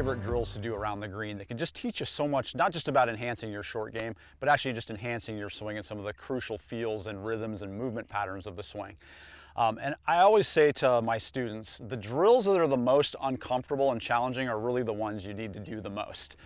favorite drills to do around the green that can just teach you so much, not just about enhancing your short game, but actually just enhancing your swing and some of the crucial feels and rhythms and movement patterns of the swing. And I always say to my students, the drills that are the most uncomfortable and challenging are really the ones you need to do the most.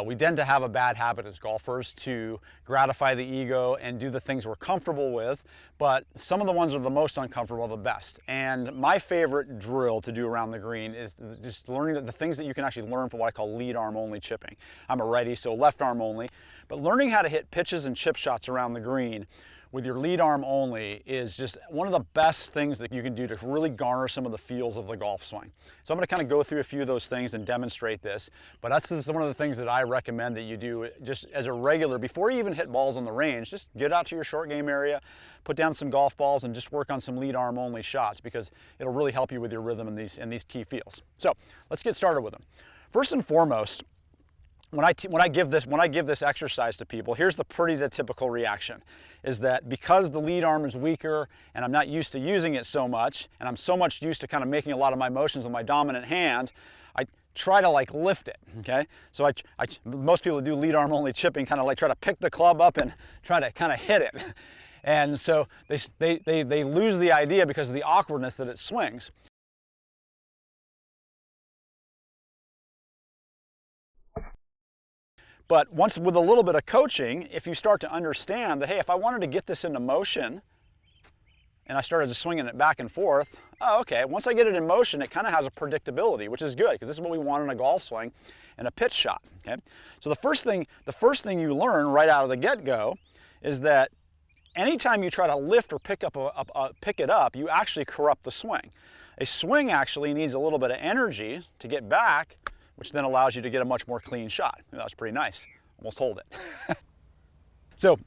We tend to have a bad habit as golfers to gratify the ego and do the things we're comfortable with, but some of the ones that are the most uncomfortable are the best. And my favorite drill to do around the green is just learning the things that you can actually learn from what I call lead arm only chipping. I'm a righty, so left arm only, but learning how to hit pitches and chip shots around the green with your lead arm only is just one of the best things that you can do to really garner some of the feels of the golf swing. So I'm going to kind of go through a few of those things and demonstrate this, but that's just one of the things that I recommend that you do just as a regular, before you even hit balls on the range. Just get out to your short game area, put down some golf balls and just work on some lead arm only shots, because it'll really help you with your rhythm and these key feels. So let's get started with them. First and foremost, when I give this exercise to people, here's the typical reaction, is that because the lead arm is weaker and I'm not used to using it so much, and I'm so much used to kind of making a lot of my motions with my dominant hand, I try to like lift it, okay? So most people who do lead arm only chipping kind of like try to pick the club up and try to kind of hit it. And so they lose the idea because of the awkwardness that it swings. But once, with a little bit of coaching, if you start to understand that, hey, if I wanted to get this into motion and I started just swinging it back and forth, oh, okay, once I get it in motion, it kind of has a predictability, which is good, because this is what we want in a golf swing and a pitch shot, okay? So the first thing you learn right out of the get-go is that anytime you try to lift or pick it up, you actually corrupt the swing. A swing actually needs a little bit of energy to get back, which then allows you to get a much more clean shot. That was pretty nice. Almost hold it. So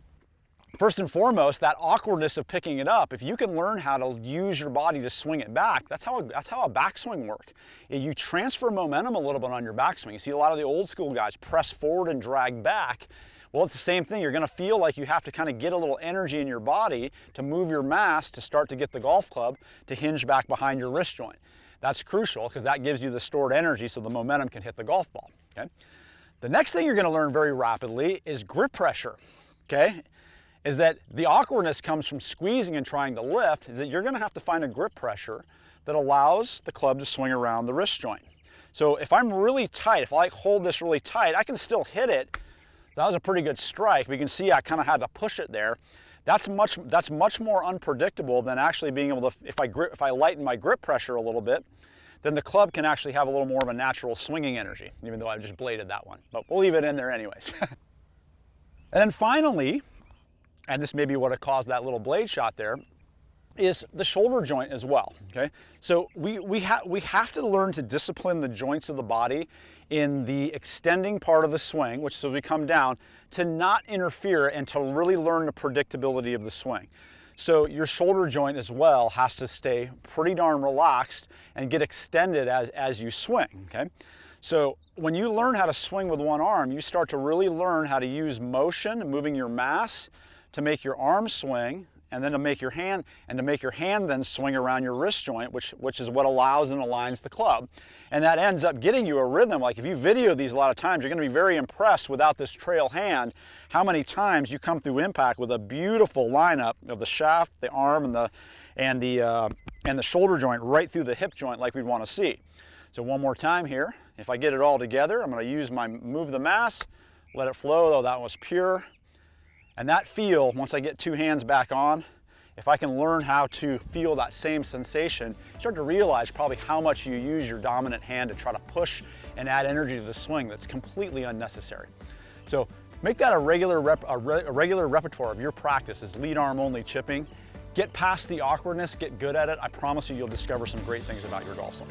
first and foremost, that awkwardness of picking it up, if you can learn how to use your body to swing it back, that's how a backswing works. You transfer momentum a little bit on your backswing. You see a lot of the old school guys press forward and drag back. Well, it's the same thing. You're going to feel like you have to kind of get a little energy in your body to move your mass to start to get the golf club to hinge back behind your wrist joint. That's crucial, because that gives you the stored energy so the momentum can hit the golf ball, okay? The next thing you're going to learn very rapidly is grip pressure, okay? Is that the awkwardness comes from squeezing and trying to lift, is that you're going to have to find a grip pressure that allows the club to swing around the wrist joint. So if I'm really tight, if I hold this really tight, I can still hit it. That was a pretty good strike. We can see I kind of had to push it there. That's much more unpredictable than actually being able to, if I lighten my grip pressure a little bit, then the club can actually have a little more of a natural swinging energy, even though I just bladed that one. But we'll leave it in there anyways. And then finally, and this may be what caused that little blade shot there, is the shoulder joint as well, okay? So we have to learn to discipline the joints of the body in the extending part of the swing, which is as we come down, to not interfere and to really learn the predictability of the swing. So your shoulder joint as well has to stay pretty darn relaxed and get extended as you swing, okay? So when you learn how to swing with one arm, you start to really learn how to use motion, moving your mass to make your arm swing, and then to make your hand then swing around your wrist joint, which is what allows and aligns the club. And that ends up getting you a rhythm. Like if you video these a lot of times, you're going to be very impressed without this trail hand, how many times you come through impact with a beautiful lineup of the shaft, the arm, and the shoulder joint right through the hip joint like we'd want to see. So one more time here. If I get it all together, I'm going to move the mass, let it flow, though that was pure. And that feel, once I get two hands back on, if I can learn how to feel that same sensation, you start to realize probably how much you use your dominant hand to try to push and add energy to the swing that's completely unnecessary. So make that a regular repertoire of your practice, is lead arm only chipping. Get past the awkwardness, get good at it. I promise you'll discover some great things about your golf swing.